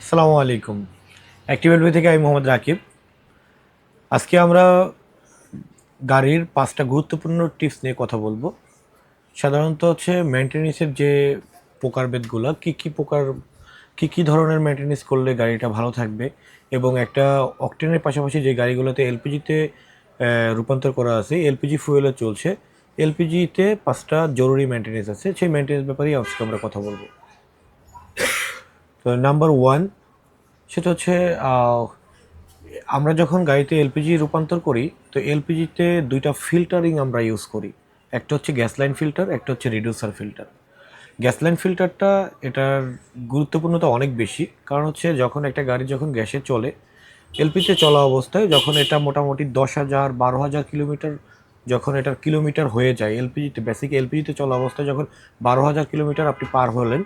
আসসালামু আলাইকুম। Active LB থেকে আমি মোহাম্মদ রাকিব। আজকে আমরা গাড়ির 5টা গুরুত্বপূর্ণ টিপস নিয়ে কথা বলবো। সাধারণত হচ্ছে মেইনটেনেন্সের যে প্রকারভেদগুলো, কী ধরনের মেইনটেনেন্স করলে গাড়িটা ভালো থাকবে এবং একটা অকটেনের পাশাপাশি যে গাড়িগুলোতে এলপিজিতে রূপান্তর করা আছে, এলপিজি ফুয়েলে চলছে, এলপিজিতে 5টা জরুরি মেইনটেনেন্স আছে, সেই মেইনটেনেন্স ব্যাপারেই আজকে আমরা কথা বলবো। তো নাম্বার 1 সেটা হচ্ছে আমরা যখন গাড়িতে এলপিজি রূপান্তর করি, তো এলপিজিতে 2টা ফিল্টারিং আমরা ইউজ করি। একটা হচ্ছে গ্যাস লাইন ফিল্টার, একটা হচ্ছে রিডিউসার ফিল্টার। গ্যাস লাইন ফিল্টারটা এটার গুরুত্বপূর্ণতা অনেক বেশি, কারণ হচ্ছে যখন একটা গাড়ি যখন গ্যাসে চলে, এলপিজিতে চলা অবস্থায় যখন এটা মোটামুটি 10,000 12,000 কিলোমিটার, যখন এটার কিলোমিটার হয়ে যায় এলপিজিতে, বেসিক এলপিজিতে চলা অবস্থায় যখন 12,000 কিলোমিটার আপনি পার হলেন,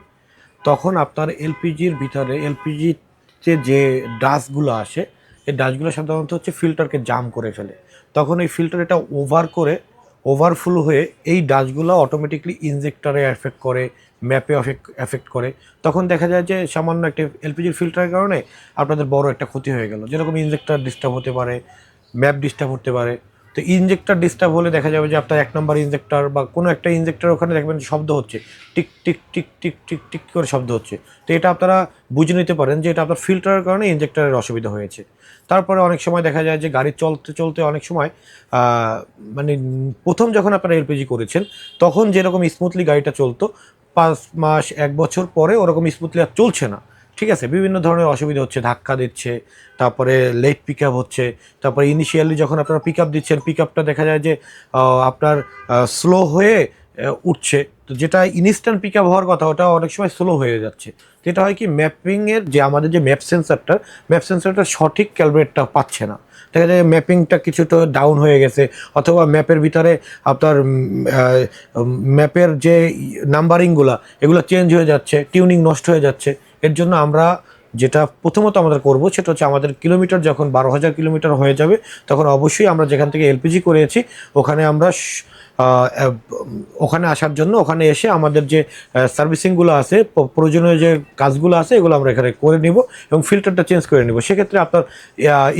তখন আপনার এলপিজির ভিতরে এলপিজিতে যে ডাস্টগুলো আসে, এই ডাস্টগুলো সাধারণত হচ্ছে ফিল্টারকে জাম করে ফেলে। তখন এই ফিল্টার এটা ওভারফ্লো হয়ে এই ডাস্টগুলো অটোমেটিকলি ইনজেক্টরে এফেক্ট করে, ম্যাপে এফেক্ট করে। তখন দেখা যায় যে সামান্য একটা এলপিজির ফিল্টারের কারণে আপনাদের বড় একটা ক্ষতি হয়ে গেল, যেরকম ইনজেক্টর ডিস্টার্ব হতে পারে, ম্যাপ ডিস্টার্ব হতে পারে। তো ইনজেক্টর ডিস্টার্ব হলে দেখা যাবে যে আপনার 1 নম্বর ইনজেক্টর বা কোনো একটা ইনজেক্টর ওখানে দেখবেন শব্দ হচ্ছে, tick tick tick tick tick tick করে শব্দ হচ্ছে। তো এটা আপনারা বুঝে নিতে পারেন যে এটা আপনার ফিল্টারের কারণে ইনজেক্টরের অসুবিধা হয়েছে। তারপরে অনেক সময় দেখা যায় যে গাড়ি চলতে চলতে অনেক সময় মানে প্রথম যখন আপনারা এলপিজি করেছেন তখন যেরকম স্মুথলি গাড়িটা চলতো, 5 মাস 1 বছর পরে ওরকম স্মুথলি আর চলছে না। ঠিক আছে, বিভিন্ন ধরনের অসুবিধা হচ্ছে, ধাক্কা দিচ্ছে, তারপরে লেট পিক আপ হচ্ছে, তারপরে ইনিশিয়ালি যখন আপনারা পিক আপ দিচ্ছেন, পিক আপটা দেখা যায় যে আপনার স্লো হয়ে উঠছে। তো যেটা ইনস্ট্যান্ট পিক আপ হওয়ার কথা ওটা অনেক সময় স্লো হয়ে যাচ্ছে। যেটা হয় কি, ম্যাপিংয়ের যে আমাদের যে ম্যাপ সেন্সারটা সঠিক ক্যালকুলেটটা পাচ্ছে না। দেখা যায় ম্যাপিংটা কিছুটা ডাউন হয়ে গেছে, অথবা ম্যাপের ভিতরে আপনার ম্যাপের যে নাম্বারিংগুলো এগুলো চেঞ্জ হয়ে যাচ্ছে, টিউনিং নষ্ট হয়ে যাচ্ছে। এর জন্য আমরা যেটা প্রথমত আমাদের করব সেটা হচ্ছে আমাদের কিলোমিটার যখন 12,000 কিলোমিটার হয়ে যাবে, তখন অবশ্যই আমরা যেখান থেকে এলপিজি করেছি ওখানে আমরা ওখানে আসার জন্য ওখানে এসে আমাদের যে সার্ভিসিংগুলো আছে, প্রয়োজনীয় যে কাজগুলো আছে এগুলো আমরা এখানে করে নিব এবং ফিল্টারটা চেঞ্জ করে নিব। সেক্ষেত্রে আপনার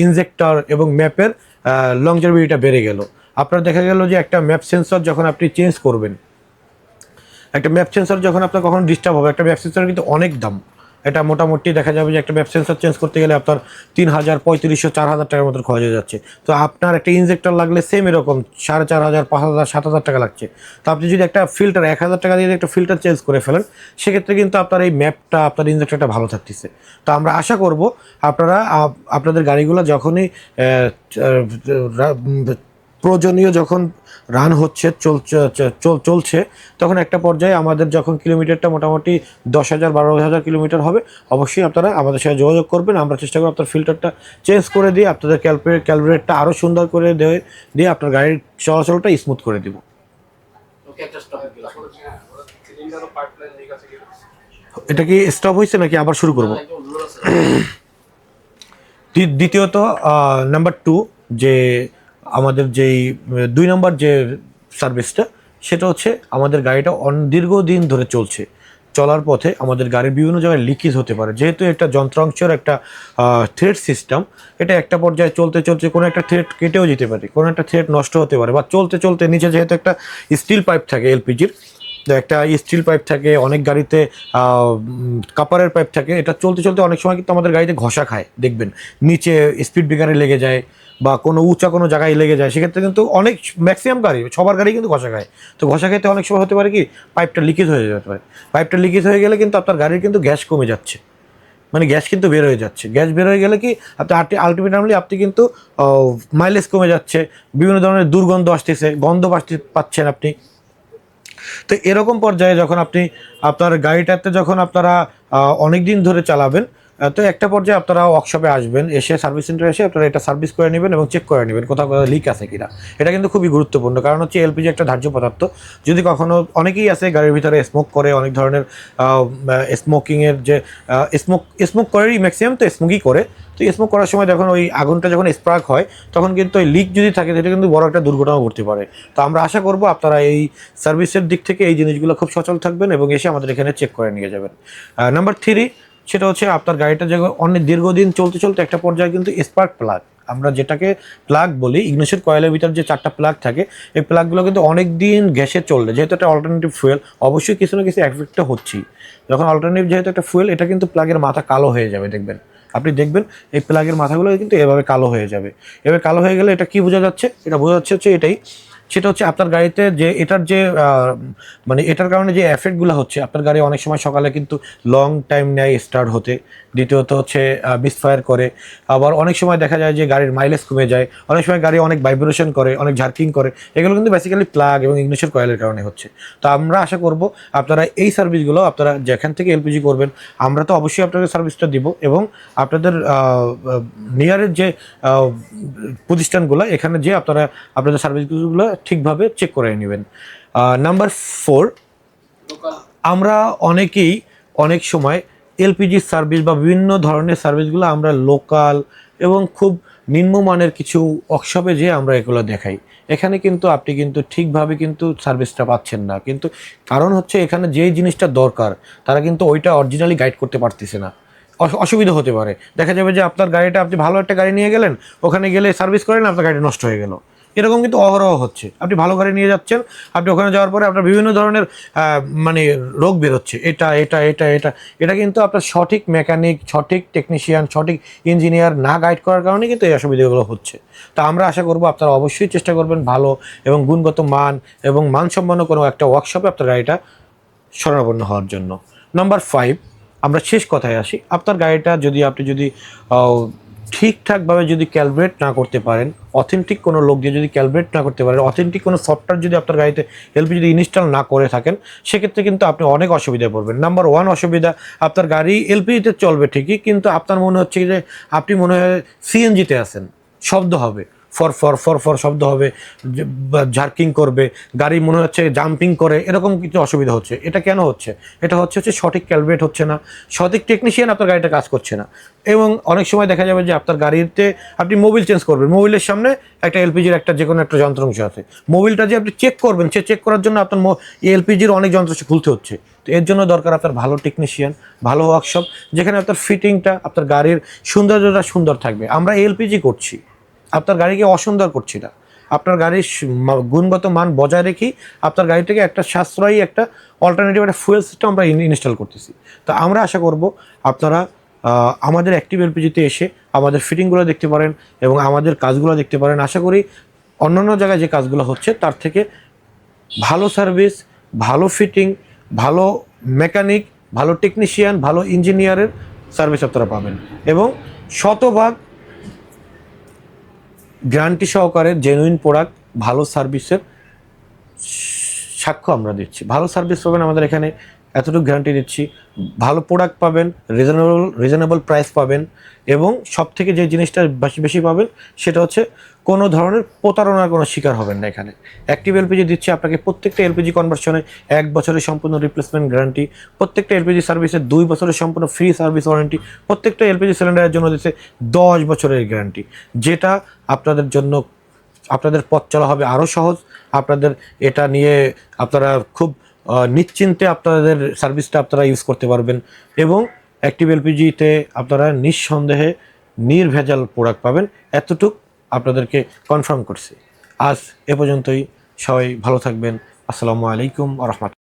ইনজেক্টর এবং ম্যাপের লংজিভিটিটা বেড়ে গেল। আপনার দেখা গেল যে একটা ম্যাপ সেন্সর যখন আপনি চেঞ্জ করবেন, একটা ম্যাপ সেন্সর যখন আপনার কখনো ডিস্টার্ব হবে, একটা ম্যাপ সেন্সর কিন্তু অনেক দাম। এটা মোটামুটি দেখা যাবে যে একটা ম্যাপ সেন্সর চেঞ্জ করতে গেলে আপনার 3,000 3,500 4,000 টাকার মতো খরচ হয়ে যাচ্ছে। তো আপনার একটা ইনজেক্টর লাগলে সেম এরকম 4,500 5,000 7,000 টাকা লাগছে। তো আপনি যদি একটা ফিল্টার 1,000 টাকা দিয়ে একটা ফিল্টার চেঞ্জ করে ফেলেন, সেক্ষেত্রে কিন্তু আপনার এই ম্যাপটা, আপনার ইনজেক্টরটা ভালো থাকতেছে। তো আমরা আশা করব আপনারা আপনাদের গাড়িগুলো যখনই প্রয়োজনীয় যখন রান হচ্ছে, চলছে, তখন একটা পর্যায়ে আমাদের যখন কিলোমিটারটা মোটামুটি 10,000 12,000 কিলোমিটার হবে, অবশ্যই আপনারা আমাদের সাথে যোগাযোগ করবেন। আমরা চেষ্টা করব আপনার ফিল্টারটা চেঞ্জ করে দিয়ে আপনাদের ক্যালকুলেটরটা আরও সুন্দর করে দিয়ে আপনার গাড়ির চলাচলটা স্মুথ করে দিব। এটা কি স্টপ হয়েছে নাকি আবার শুরু করব? দ্বিতীয়ত, নাম্বার 2, যে আমাদের যেই 2 নম্বর যে সার্ভিসটা, সেটা হচ্ছে আমাদের গাড়িটা দীর্ঘদিন ধরে চলার পথে আমাদের গাড়ির বিভিন্ন জায়গায় লিকেজ হতে পারে। যেহেতু একটা যন্ত্রাংশের একটা থ্রেড সিস্টেম, এটা একটা পর্যায়ে চলতে চলতে কোনো একটা থ্রেড কেটেও যেতে পারে, কোনো একটা থ্রেড নষ্ট হতে পারে, বা চলতে চলতে নিচে যেহেতু একটা স্টিল পাইপ থাকে, এলপিজির একটা স্টিল পাইপ থাকে, অনেক গাড়িতে কাপারের পাইপ থাকে, এটা চলতে চলতে অনেক সময় কিন্তু আমাদের গাড়িতে ঘষা খায়, দেখবেন নিচে স্পিড ব্রেকারে লেগে যায় বা কোনো উঁচা কোনো জায়গায় লেগে যায়। সেক্ষেত্রে কিন্তু অনেক ম্যাক্সিমাম গাড়ি, সবার গাড়ি কিন্তু ঘষা খায়। তো ঘষা খেতে অনেক সময় হতে পারে কি, পাইপটা লিকেজ হয়ে যেতে পারে। পাইপটা লিকেজ হয়ে গেলে কিন্তু আপনার গাড়ির কিন্তু গ্যাস কমে যাচ্ছে, মানে গ্যাস কিন্তু বের হয়ে যাচ্ছে। গ্যাস বের হয়ে গেলে কি আপনি আলটিমেটলি আপনি কিন্তু মাইলেজ কমে যাচ্ছে, বিভিন্ন ধরনের দুর্গন্ধ আসতেছে, গন্ধ পাচ্ছেন আপনি। তো এরকম পর্যায়ে যখন আপনি আপনার গাড়িটাতে যখন আপনারা অনেক দিন ধরে চালাবেন, তো একটা পর্যায়ে আপনারা ওয়ার্কশপে আসবেন, এসে সার্ভিস সেন্টারে এসে আপনারা এটা সার্ভিস করে নেবেন এবং চেক করে নেবেন কোথাও কোথাও লিক আছে কিনা। এটা কিন্তু খুবই গুরুত্বপূর্ণ, কারণ হচ্ছে এলপিজি একটা ধার্য পদার্থ। যদি কখনো, অনেকেই আছে গাড়ির ভিতরে স্মোক করে, অনেক ধরনের স্মোকিংয়ের যে স্মোক করেই ম্যাক্সিমাম, তো স্মোকই করে। তো স্মোক করার সময় যখন ওই আগুনটা যখন স্পার্ক হয়, তখন কিন্তু ওই লিক যদি থাকে সেটা কিন্তু বড় একটা দুর্ঘটনা ঘটতে পারে। তো আমরা আশা করব আপনারা এই সার্ভিসের দিক থেকে এই জিনিসগুলো খুব সচল থাকবেন এবং এসে আমাদের এখানে চেক করে নিয়ে যাবেন। নাম্বার 3, সেটা হচ্ছে আপনার গাড়িটা যে অনেক দীর্ঘদিন চলতে চলতে একটা পর্যায়ে কিন্তু স্পার্ক প্লাগ, আমরা যেটাকে প্লাগ বলি, ইগনিশন কয়েলের ভিতর যে 4টা প্লাগ থাকে, এই প্লাগগুলো কিন্তু অনেক দিন গ্যাসে চললে, যেহেতু একটা অল্টারনেটিভ ফুয়েল, অবশ্যই কিছু না কিছু এফেক্টটা হচ্ছেই। যখন অল্টারনেটিভ যেহেতু একটা ফুয়েল, এটা কিন্তু প্লাগের মাথা কালো হয়ে যাবে, দেখবেন আপনি দেখবেন এই প্লাগের মাথাগুলো কিন্তু এভাবে কালো হয়ে যাবে। এভাবে কালো হয়ে গেলে এটা কি বোঝা যাচ্ছে? এটা বোঝা যাচ্ছে হচ্ছে এটাই, সেটা হচ্ছে আপনার গাড়িতে যে এটার যে মানে এটার কারণে যে এফেক্টগুলো হচ্ছে, আপনার গাড়ি অনেক সময় সকালে কিন্তু লং টাইম নেয় স্টার্ট হতে, দ্বিতীয়ত হচ্ছে মিসফায়ার করে, আবার অনেক সময় দেখা যায় যে গাড়ির মাইলেজ কমে যায়, অনেক সময় গাড়ি অনেক ভাইব্রেশন করে, অনেক ঝার্কিং করে, এগুলো কিন্তু বেসিক্যালি প্লাগ এবং ইগনিশন কয়েলের কারণে হচ্ছে। তো আমরা আশা করব আপনারা এই সার্ভিসগুলো আপনারা যেখান থেকে এলপিজি করবেন, আমরা তো অবশ্যই আপনাদের সার্ভিসটা দিব, এবং আপনাদের নিয়ারের যে প্রতিষ্ঠানগুলো, এখানে যে আপনারা আপনাদের সার্ভিসগুলো ঠিকভাবে চেক করে নেবেন। নাম্বার 4, আমরা অনেকেই অনেক সময় এলপিজি সার্ভিস বা বিভিন্ন ধরনের সার্ভিসগুলো আমরা লোকাল এবং খুব নিম্নমানের কিছু ওয়ার্কশপে যেয়ে আমরা এগুলো দেখাই। এখানে কিন্তু আপনি কিন্তু ঠিকভাবে কিন্তু সার্ভিসটা পাচ্ছেন না, কিন্তু কারণ হচ্ছে এখানে যেই জিনিসটা দরকার তারা কিন্তু ওইটা অরিজিনালি গাইড করতে পারতেছে না, অসুবিধা হতে পারে। দেখা যাবে যে আপনার গাড়িটা, আপনি ভালো একটা গাড়ি নিয়ে গেলেন, ওখানে গেলে সার্ভিস করেন, আপনার গাড়িটা নষ্ট হয়ে গেল, এরকম কিন্তু অহরহ হচ্ছে। আপনি ভালো গাড়ি নিয়ে যাচ্ছেন, আপনি ওখানে যাওয়ার পরে আপনার বিভিন্ন ধরনের মানে রোগ বেরোচ্ছে, এটা এটা এটা এটা এটা কিন্তু আপনার সঠিক মেকানিক, সঠিক টেকনিশিয়ান, সঠিক ইঞ্জিনিয়ার না গাইড করার কারণে কিন্তু এই অসুবিধাগুলো হচ্ছে। তো আমরা আশা করব আপনারা অবশ্যই চেষ্টা করবেন ভালো এবং গুণগত মান এবং মানসম্পন্ন কোনো একটা ওয়ার্কশপে আপনার গাড়িটা শরণাপন্ন হওয়ার জন্য। নাম্বার 5, আমরা শেষ কথায় আসি। আপনার গাড়িটা যদি আপনি যদি ঠিকঠাকভাবে যদি ক্যালকুলেট না করতে পারেন, অথেন্টিক কোনো লোক দিয়ে যদি ক্যালকুলেট না করতে পারেন, অথেন্টিক কোনো সফটওয়্যার যদি আপনার গাড়িতে এলপিজি যদি ইনস্টল না করে থাকেন, সেক্ষেত্রে কিন্তু আপনি অনেক অসুবিধায় পড়বেন। নাম্বার 1 অসুবিধা, আপনার গাড়ি এলপিজিতে চলবে ঠিকই, কিন্তু আপনার মনে হচ্ছে যে আপনি মনে হয় সিএনজিতে আছেন, শব্দ হবে, ফর ফর ফর ফর শব্দ হবে, ঝার্কিং করবে, গাড়ি মনে হচ্ছে জাম্পিং করে, এরকম কিছু অসুবিধা হচ্ছে। এটা কেন হচ্ছে? এটা হচ্ছে সঠিক ক্যালকুলেট হচ্ছে না, সঠিক টেকনিশিয়ান আপনার গাড়িটা কাজ করছে না। এবং অনেক সময় দেখা যাবে যে আপনার গাড়িতে আপনি মোবিল চেঞ্জ করবেন, মোবিলের সামনে একটা এলপিজির একটা যে কোনো একটা যন্ত্রাংশ আছে, মোবিলটা যে আপনি চেক করবেন, সে চেক করার জন্য আপনার এলপিজির অনেক যন্ত্রাংশ খুলতে হচ্ছে। তো এর জন্য দরকার আপনার ভালো টেকনিশিয়ান, ভালো ওয়ার্কশপ, যেখানে আপনার ফিটিংটা, আপনার গাড়ির সৌন্দর্যটা সুন্দর থাকবে। আমরা এলপিজি করছি, আপনার গাড়িকে অসুন্দর করছি না, আপনার গাড়ির গুণগত মান বজায় রেখেই আপনার গাড়িটাকে একটা সাশ্রয়ী একটা অল্টারনেটিভ একটা ফুয়েল সিস্টেম আমরা ইনস্টল করতেছি। তো আমরা আশা করব আপনারা আমাদের অ্যাক্টিভ এলপিজিতে এসে আমাদের ফিটিংগুলো দেখতে পারেন এবং আমাদের কাজগুলো দেখতে পারেন। আশা করি অন্যান্য জায়গায় যে কাজগুলো হচ্ছে তার থেকে ভালো সার্ভিস, ভালো ফিটিং, ভালো মেকানিক, ভালো টেকনিশিয়ান, ভালো ইঞ্জিনিয়ারের সার্ভিস আপনারা পাবেন, এবং শতভাগ গ্যারান্টি সহকারে জেনুইন প্রোডাক্ট, ভালো সার্ভিসের সাক্ষ্য আমরা দিচ্ছি। ভালো সার্ভিস পাবেন আমাদের এখানে, এতটুকু গ্যারান্টি দিচ্ছি। ভালো প্রোডাক্ট পাবেন, রিজনেবল প্রাইস পাবেন, এবং সব থেকে যে জিনিসটা বেশি বেশি পাবেন সেটা হচ্ছে কোনো ধরনের প্রতারণার কোনো শিকার হবেন না। এখানে অ্যাক্টিভ এলপিজি দিচ্ছে আপনাকে প্রত্যেকটা এলপিজি কনভার্সনে 1 বছরের সম্পূর্ণ রিপ্লেসমেন্ট গ্যারান্টি, প্রত্যেকটা এলপিজি সার্ভিসে 2 বছরের সম্পূর্ণ ফ্রি সার্ভিস ওয়ারেন্টি, প্রত্যেকটা এলপিজি সিলিন্ডারের জন্য দিচ্ছে 10 বছরের গ্যারান্টি, যেটা আপনাদের জন্য আপনাদের পথ চলা হবে আরও সহজ। আপনাদের এটা নিয়ে আপনারা খুব নিশ্চিন্তে আপনাদের সার্ভিসটা আপনারা ইউজ করতে পারবেন, এবং অ্যাক্টিভ এলপিজিতে আপনারা নিঃসন্দেহে নির্ভেজাল প্রোডাক্ট পাবেন, এতটুক আপনাদেরকে কনফার্ম করছি। আজ এ পর্যন্তই, সবাই ভালো থাকবেন। আসসালামু আলাইকুম ওয়া রাহমাতুল্লাহ।